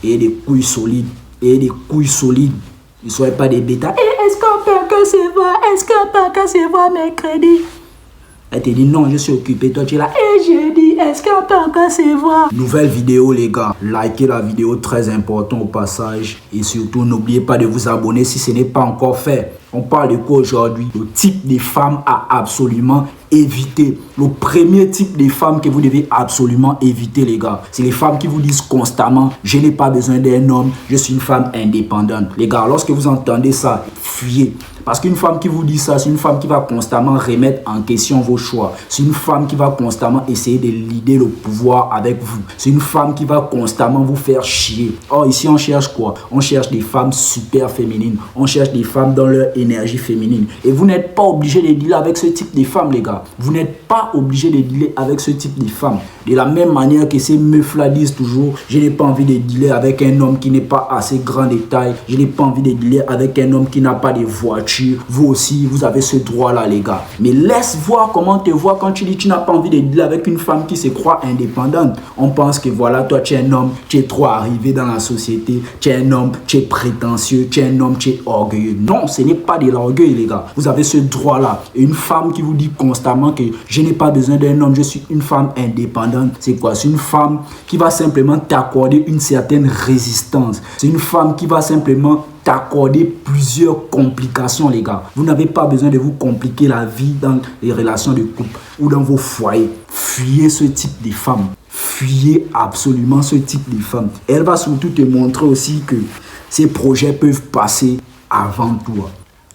Et des couilles solides. Et des couilles solides. Ne soyez pas des bêtas. Est-ce qu'on peut que c'est voir? Est-ce qu'on peut que c'est voir mes crédits? Elle te dit non, je suis occupé. Toi, tu es là. Et je dis, est-ce qu'on peut encore se voir? Nouvelle vidéo, les gars. Likez la vidéo, très important au passage. Et surtout, n'oubliez pas de vous abonner si ce n'est pas encore fait. On parle de quoi aujourd'hui? Le type de femme à absolument éviter. Le premier type de femme que vous devez absolument éviter, les gars, c'est les femmes qui vous disent constamment « Je n'ai pas besoin d'un homme, je suis une femme indépendante ». Les gars, lorsque vous entendez ça, fuyez. Parce qu'une femme qui vous dit ça, c'est une femme qui va constamment remettre en question vos choix. C'est une femme qui va constamment essayer de lider le pouvoir avec vous. C'est une femme qui va constamment vous faire chier. Or, ici, on cherche quoi? On cherche des femmes super féminines. On cherche des femmes dans leur énergie féminine. Et vous n'êtes pas obligé de dealer avec ce type de femmes, les gars. Vous n'êtes pas obligé de dealer avec ce type de femmes. De la même manière que ces meufs-là disent toujours « Je n'ai pas envie de dealer avec un homme qui n'est pas assez grand de taille. Je n'ai pas envie de dealer avec un homme qui n'a pas de voiture. » Vous aussi, vous avez ce droit-là, les gars. Mais laisse voir comment te voir quand tu dis que tu n'as pas envie de dealer avec une femme qui se croit indépendante. On pense que voilà, toi, tu es un homme, tu es trop arrivé dans la société. Tu es un homme, tu es prétentieux. Tu es un homme, tu es orgueilleux. Non, ce n'est pas de l'orgueil, les gars. Vous avez ce droit-là. Et une femme qui vous dit constamment que je n'ai pas besoin d'un homme, je suis une femme indépendante. C'est quoi? C'est une femme qui va simplement t'accorder une certaine résistance. C'est une femme qui va simplement t'accorder plusieurs complications, les gars. Vous n'avez pas besoin de vous compliquer la vie dans les relations de couple ou dans vos foyers. Fuyez ce type de femme. Fuyez absolument ce type de femme. Elle va surtout te montrer aussi que ces projets peuvent passer avant toi.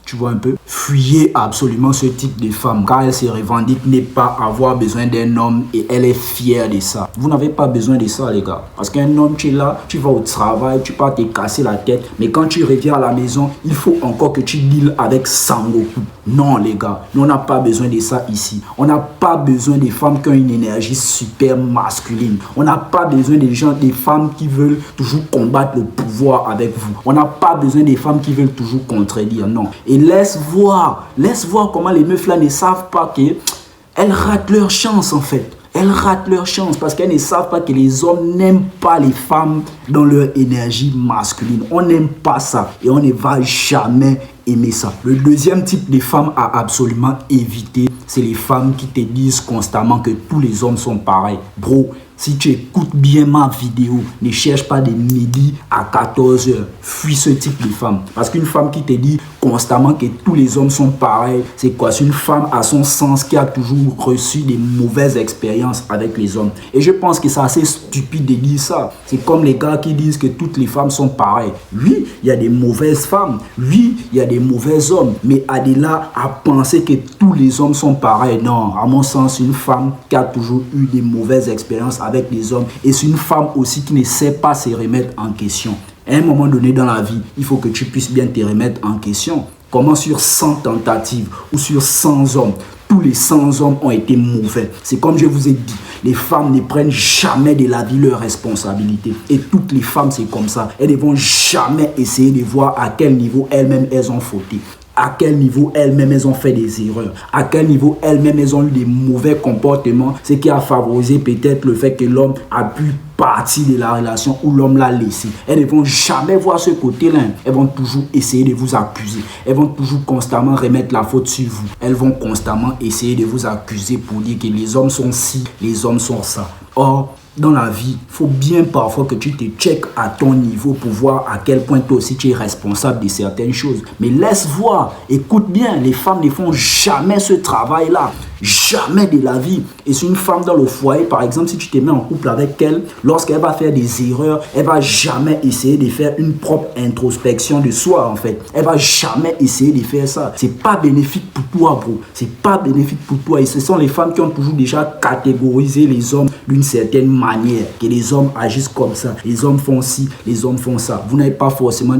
Tu vois un peu? Fuyez absolument ce type de femme car elle se revendique ne pas avoir besoin d'un homme et elle est fière de ça. Vous n'avez pas besoin de ça, les gars. Parce qu'un homme, tu es là, tu vas au travail, tu peux te casser la tête. Mais quand tu reviens à la maison, il faut encore que tu deals avec Sangoku. Non, les gars, on n'a pas besoin de ça ici. On n'a pas besoin des femmes qui ont une énergie super masculine. On n'a pas besoin des femmes qui veulent toujours combattre le pouvoir avec vous. On n'a pas besoin des femmes qui veulent toujours contredire. Non. Et laisse voir comment les meufs là ne savent pas qu'elles ratent leur chance en fait. Elles ratent leur chance parce qu'elles ne savent pas que les hommes n'aiment pas les femmes dans leur énergie masculine. On n'aime pas ça et on ne va jamais aimer ça. Le deuxième type de femmes à absolument éviter, c'est les femmes qui te disent constamment que tous les hommes sont pareils. Bro, si tu écoutes bien ma vidéo, ne cherche pas de midi à 14h. Fuis ce type de femme. Parce qu'une femme qui te dit constamment que tous les hommes sont pareils, c'est quoi? C'est une femme à son sens qui a toujours reçu des mauvaises expériences avec les hommes. Et je pense que c'est assez stupide de dire ça. C'est comme les gars qui disent que toutes les femmes sont pareilles. Oui, il y a des mauvaises femmes. Oui, il y a des mauvais hommes. Mais Adela a pensé que tous les hommes sont pareils. Non, à mon sens, une femme qui a toujours eu des mauvaises expériences avec les hommes. Et c'est une femme aussi qui ne sait pas se remettre en question. À un moment donné dans la vie, il faut que tu puisses bien te remettre en question. Comment sur 100 tentatives ou sur 100 hommes, tous les 100 hommes ont été mauvais. C'est comme je vous ai dit, les femmes ne prennent jamais de la vie leurs responsabilités. Et toutes les femmes, c'est comme ça. Elles ne vont jamais essayer de voir à quel niveau elles-mêmes elles ont fauté. À quel niveau elles-mêmes elles ont fait des erreurs, à quel niveau elles-mêmes elles ont eu des mauvais comportements, ce qui a favorisé peut-être le fait que l'homme a pu partir de la relation où l'homme l'a laissé. Elles ne vont jamais voir ce côté-là. Elles vont toujours essayer de vous accuser. Elles vont toujours constamment remettre la faute sur vous. Elles vont constamment essayer de vous accuser pour dire que les hommes sont ci, les hommes sont ça. Or, dans la vie, il faut bien parfois que tu te checkes à ton niveau pour voir à quel point toi aussi tu es responsable de certaines choses. Mais laisse voir, écoute bien, les femmes ne font jamais ce travail-là. Jamais de la vie. Et c'est une femme dans le foyer, par exemple, si tu te mets en couple avec elle, lorsqu'elle va faire des erreurs, elle va jamais essayer de faire une propre introspection de soi, en fait. Elle va jamais essayer de faire ça. C'est pas bénéfique pour toi, bro. C'est pas bénéfique pour toi. Et ce sont les femmes qui ont toujours déjà catégorisé les hommes d'une certaine manière. Que les hommes agissent comme ça. Les hommes font ci, les hommes font ça. Vous n'avez pas forcément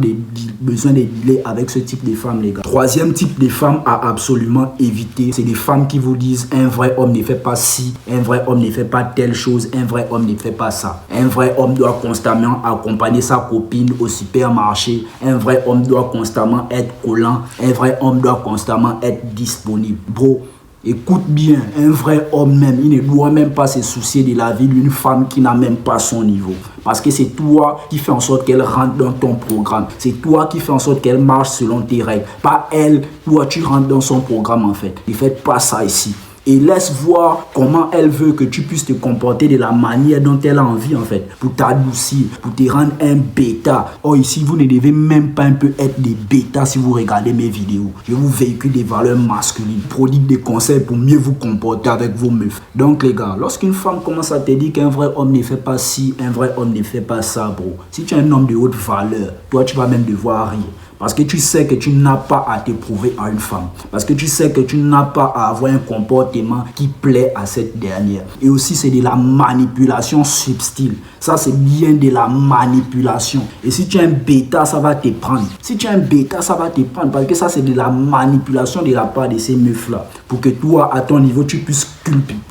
besoin de dealer avec ce type de femmes, les gars. Troisième type de femmes à absolument éviter, c'est des femmes qui vous disent un vrai homme ne fait pas ci, un vrai homme ne fait pas telle chose, un vrai homme ne fait pas ça. Un vrai homme doit constamment accompagner sa copine au supermarché. Un vrai homme doit constamment être collant. Un vrai homme doit constamment être disponible. Bro, Écoute bien, un vrai homme même, il ne doit même pas se soucier de la vie d'une femme qui n'a même pas son niveau. Parce que c'est toi qui fais en sorte qu'elle rentre dans ton programme. C'est toi qui fais en sorte qu'elle marche selon tes règles. Pas elle, toi tu rentres dans son programme en fait. Ne faites pas ça ici. Et laisse voir comment elle veut que tu puisses te comporter de la manière dont elle a envie en fait, pour t'adoucir, pour te rendre un bêta. Or ici, vous ne devez même pas un peu être des bêtas si vous regardez mes vidéos. Je vous véhicule des valeurs masculines, prodigue des conseils pour mieux vous comporter avec vos meufs. Donc les gars, lorsqu'une femme commence à te dire qu'un vrai homme ne fait pas ci, un vrai homme ne fait pas ça, bro. Si tu es un homme de haute valeur, toi tu vas même devoir rire. Parce que tu sais que tu n'as pas à te prouver à une femme. Parce que tu sais que tu n'as pas à avoir un comportement qui plaît à cette dernière. Et aussi, c'est de la manipulation subtile. Ça, c'est bien de la manipulation. Et si tu es un bêta, ça va te prendre. Si tu es un bêta, ça va te prendre. Parce que ça, c'est de la manipulation de la part de ces meufs-là. Pour que toi, à ton niveau, tu puisses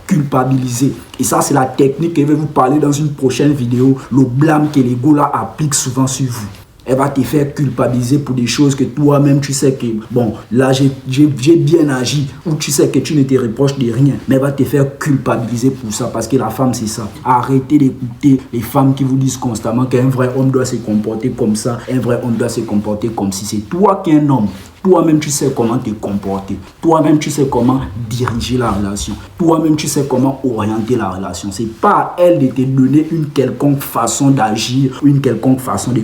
culpabiliser. Et ça, c'est la technique que je vais vous parler dans une prochaine vidéo. Le blâme que les gars là appliquent souvent sur vous. Elle va te faire culpabiliser pour des choses que toi-même tu sais que, bon, là j'ai bien agi, ou tu sais que tu ne te reproches de rien, mais elle va te faire culpabiliser pour ça, parce que la femme c'est ça. Arrêtez d'écouter les femmes qui vous disent constamment qu'un vrai homme doit se comporter comme ça, un vrai homme doit se comporter comme si. C'est toi qui es un homme. Toi-même, tu sais comment te comporter. Toi-même, tu sais comment diriger la relation. Toi-même, tu sais comment orienter la relation. C'est pas à elle de te donner une quelconque façon d'agir, une quelconque façon de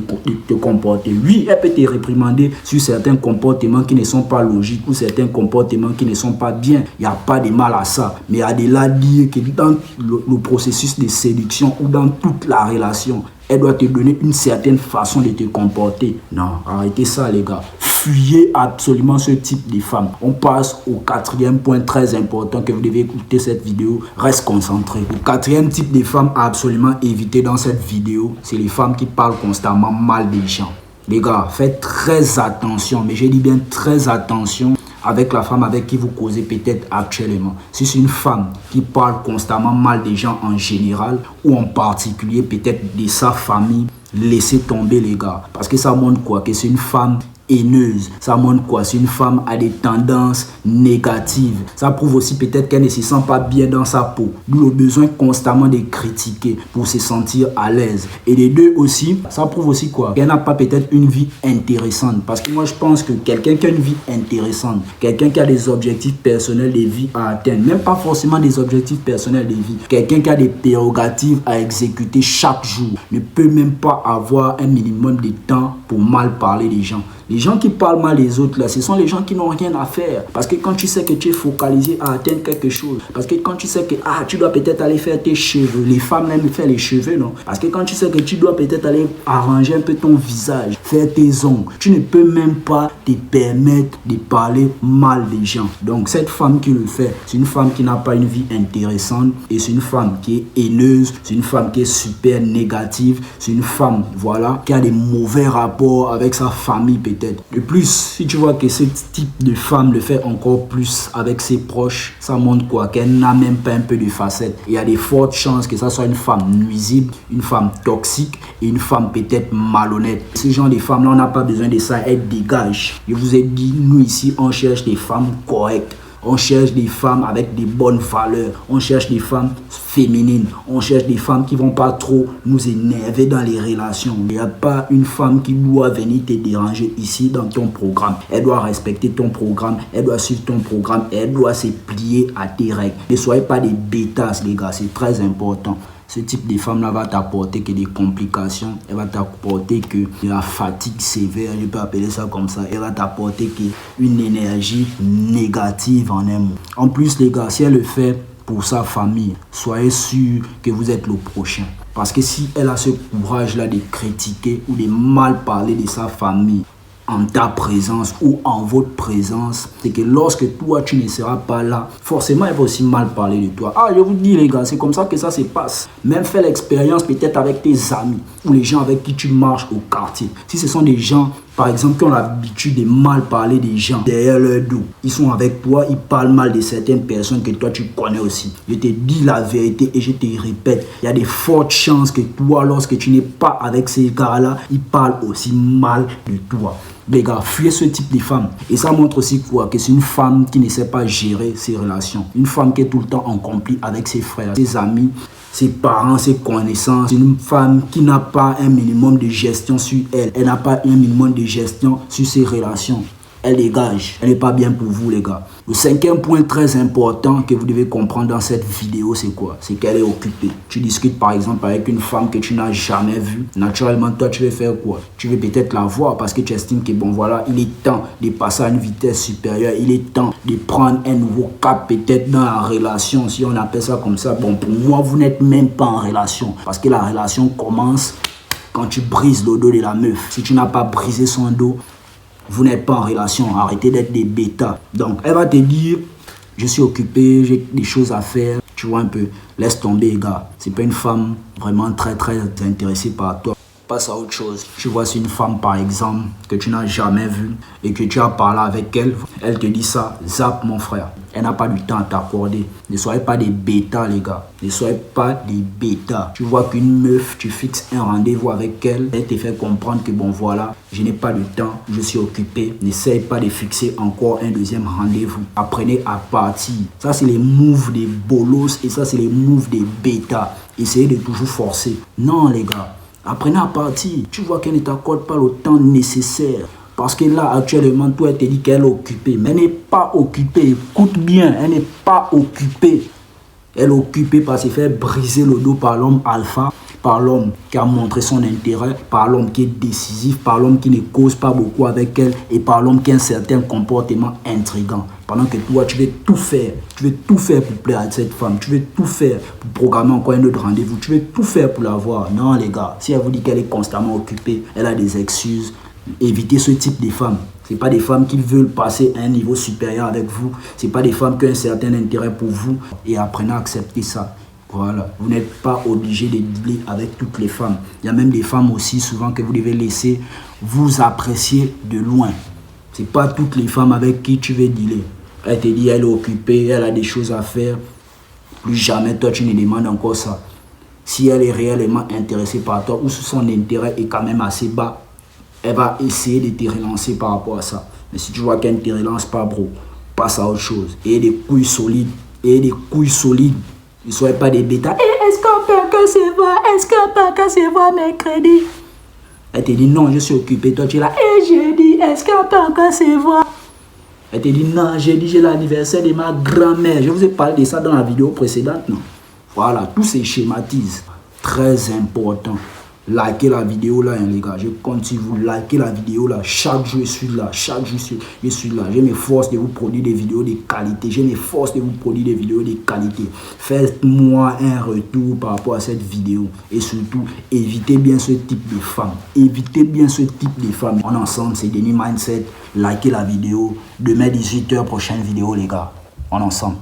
te comporter. Oui, elle peut te réprimander sur certains comportements qui ne sont pas logiques ou certains comportements qui ne sont pas bien. Il n'y a pas de mal à ça. Mais il y a de là dire que dans le processus de séduction ou dans toute la relation, elle doit te donner une certaine façon de te comporter. Non, arrêtez ça les gars. Fuyez absolument ce type de femme. On passe au quatrième point très important que vous devez écouter cette vidéo. Reste concentré. Le quatrième type de femme à absolument éviter dans cette vidéo, c'est les femmes qui parlent constamment mal des gens. Les gars, faites très attention, mais je dis bien très attention avec la femme avec qui vous causez peut-être actuellement. Si c'est une femme qui parle constamment mal des gens en général ou en particulier peut-être de sa famille, laissez tomber les gars. Parce que ça montre quoi? Que c'est une femme haineuse. Ça montre quoi? C'est une femme à des tendances négatives. Ça prouve aussi peut-être qu'elle ne se sent pas bien dans sa peau. D'où le besoin constamment de critiquer pour se sentir à l'aise. Et les deux aussi, ça prouve aussi quoi? Qu'elle n'a pas peut-être une vie intéressante. Parce que moi je pense que quelqu'un qui a une vie intéressante, quelqu'un qui a des objectifs personnels de vie à atteindre, même pas forcément des objectifs personnels de vie, quelqu'un qui a des prérogatives à exécuter chaque jour, ne peut même pas avoir un minimum de temps pour mal parler des gens. Les gens qui parlent mal des autres, là, ce sont les gens qui n'ont rien à faire. Parce que quand tu sais que tu es focalisé à atteindre quelque chose, parce que quand tu sais que tu dois peut-être aller faire tes cheveux, les femmes aiment faire les cheveux, non? Parce que quand tu sais que tu dois peut-être aller arranger un peu ton visage, faire tes ongles, tu ne peux même pas te permettre de parler mal des gens. Donc cette femme qui le fait, c'est une femme qui n'a pas une vie intéressante et c'est une femme qui est haineuse, c'est une femme qui est super négative, c'est une femme, voilà, qui a des mauvais rapports avec sa famille peut-être. De plus, si tu vois que ce type de femme le fait encore plus avec ses proches, ça montre quoi? Qu'elle n'a même pas un peu de facettes. Il y a des fortes chances que ça soit une femme nuisible, une femme toxique et une femme peut-être malhonnête. Ce genre de femmes-là, on n'a pas besoin de ça, elles dégagent. Je vous ai dit, nous ici, on cherche des femmes correctes. On cherche des femmes avec des bonnes valeurs. On cherche des femmes féminines. On cherche des femmes qui ne vont pas trop nous énerver dans les relations. Il n'y a pas une femme qui doit venir te déranger ici dans ton programme. Elle doit respecter ton programme. Elle doit suivre ton programme. Elle doit se plier à tes règles. Ne soyez pas des bêtas, les gars. C'est très important. Ce type de femme-là va t'apporter que des complications. Elle va t'apporter que de la fatigue sévère, je peux appeler ça comme ça. Elle va t'apporter que une énergie négative en un mot. En plus, les gars, si elle le fait pour sa famille, soyez sûr que vous êtes le prochain. Parce que si elle a ce courage-là de critiquer ou de mal parler de sa famille, en ta présence ou en votre présence, c'est que lorsque toi tu ne seras pas là, forcément elle va aussi mal parler de toi. Je vous dis les gars, c'est comme ça que ça se passe. Même fais l'expérience peut-être avec tes amis ou les gens avec qui tu marches au quartier. Si ce sont des gens par exemple qui ont l'habitude de mal parler des gens derrière leur dos, ils sont avec toi, ils parlent mal de certaines personnes que toi tu connais aussi. Je te dis la vérité et je te répète, il y a de fortes chances que toi, lorsque tu n'es pas avec ces gars-là, ils parlent aussi mal de toi. Les gars, fuyez ce type de femme. Et ça montre aussi quoi? Que c'est une femme qui ne sait pas gérer ses relations. Une femme qui est tout le temps en conflit avec ses frères, ses amis, ses parents, ses connaissances. C'est une femme qui n'a pas un minimum de gestion sur elle. Elle n'a pas un minimum de gestion sur ses relations. Elle dégage. Elle n'est pas bien pour vous, les gars. Le cinquième point très important que vous devez comprendre dans cette vidéo, c'est quoi? C'est qu'elle est occupée. Tu discutes par exemple avec une femme que tu n'as jamais vue. Naturellement, toi, tu veux faire quoi? Tu veux peut-être la voir parce que tu estimes que bon, voilà, il est temps de passer à une vitesse supérieure. Il est temps de prendre un nouveau cap peut-être dans la relation. Si on appelle ça comme ça, bon, pour moi, vous n'êtes même pas en relation. Parce que la relation commence quand tu brises le dos de la meuf. Si tu n'as pas brisé son dos, vous n'êtes pas en relation, arrêtez d'être des bêtas. Donc, elle va te dire, je suis occupé, j'ai des choses à faire. Tu vois un peu, laisse tomber, gars. C'est pas une femme vraiment très intéressée par toi. Passe à autre chose. Tu vois, c'est une femme, par exemple, que tu n'as jamais vue et que tu as parlé avec elle. Elle te dit ça, zap, mon frère. Elle n'a pas du temps à t'accorder. Ne soyez pas des bêtas, les gars. Ne soyez pas des bêtas. Tu vois qu'une meuf, tu fixes un rendez-vous avec elle. Elle te fait comprendre que, bon, voilà, je n'ai pas de temps, je suis occupé. N'essaye pas de fixer encore un deuxième rendez-vous. Apprenez à partir. Ça, c'est les moves des bolos et ça, c'est les moves des bêtas. Essayez de toujours forcer. Non, les gars. Apprenez à partir. Tu vois qu'elle ne t'accorde pas le temps nécessaire. Parce que là, actuellement, toi, elle te dit qu'elle est occupée. Mais elle n'est pas occupée. Écoute bien, elle n'est pas occupée. Elle est occupée par se faire briser le dos par l'homme alpha, par l'homme qui a montré son intérêt, par l'homme qui est décisif, par l'homme qui ne cause pas beaucoup avec elle et par l'homme qui a un certain comportement intriguant. Pendant que toi, tu veux tout faire. Tu veux tout faire pour plaire à cette femme. Tu veux tout faire pour programmer encore un autre rendez-vous. Tu veux tout faire pour la voir. Non, les gars, si elle vous dit qu'elle est constamment occupée, elle a des excuses. Évitez ce type de femmes. Ce n'est pas des femmes qui veulent passer à un niveau supérieur avec vous. Ce n'est pas des femmes qui ont un certain intérêt pour vous. Et apprenez à accepter ça. Voilà. Vous n'êtes pas obligé de dealer avec toutes les femmes. Il y a même des femmes aussi souvent que vous devez laisser vous apprécier de loin. Ce n'est pas toutes les femmes avec qui tu veux dealer. Elle te dit elle est occupée, elle a des choses à faire. Plus jamais toi tu ne demandes encore ça. Si elle est réellement intéressée par toi ou si son intérêt est quand même assez bas, elle va essayer de te relancer par rapport à ça. Mais si tu vois qu'elle ne te relance pas, bro, passe à autre chose. Et des couilles solides. Et des couilles solides. Ne soyez pas des bêtas. Est-ce qu'on peut que se voir? Est-ce qu'on peut que se voir mercredi? Elle te dit non, je suis occupé. Toi, tu es là. Et je dis, est-ce qu'on peut que se voir? Elle te dit non, j'ai dit j'ai l'anniversaire de ma grand-mère. Je vous ai parlé de ça dans la vidéo précédente, non? Voilà, tout se schématise. Très important. Likez la vidéo là, hein, les gars. Je compte sur vous. Likez la vidéo là. Chaque jour, je suis là. Chaque jour, je suis là. Je m'efforce de vous produire des vidéos de qualité. Je m'efforce de vous produire des vidéos de qualité. Faites-moi un retour par rapport à cette vidéo. Et surtout, évitez bien ce type de femmes. Évitez bien ce type de femmes. On est ensemble, c'est Denis Mindset. Likez la vidéo. Demain, 18h, prochaine vidéo, les gars. On est ensemble.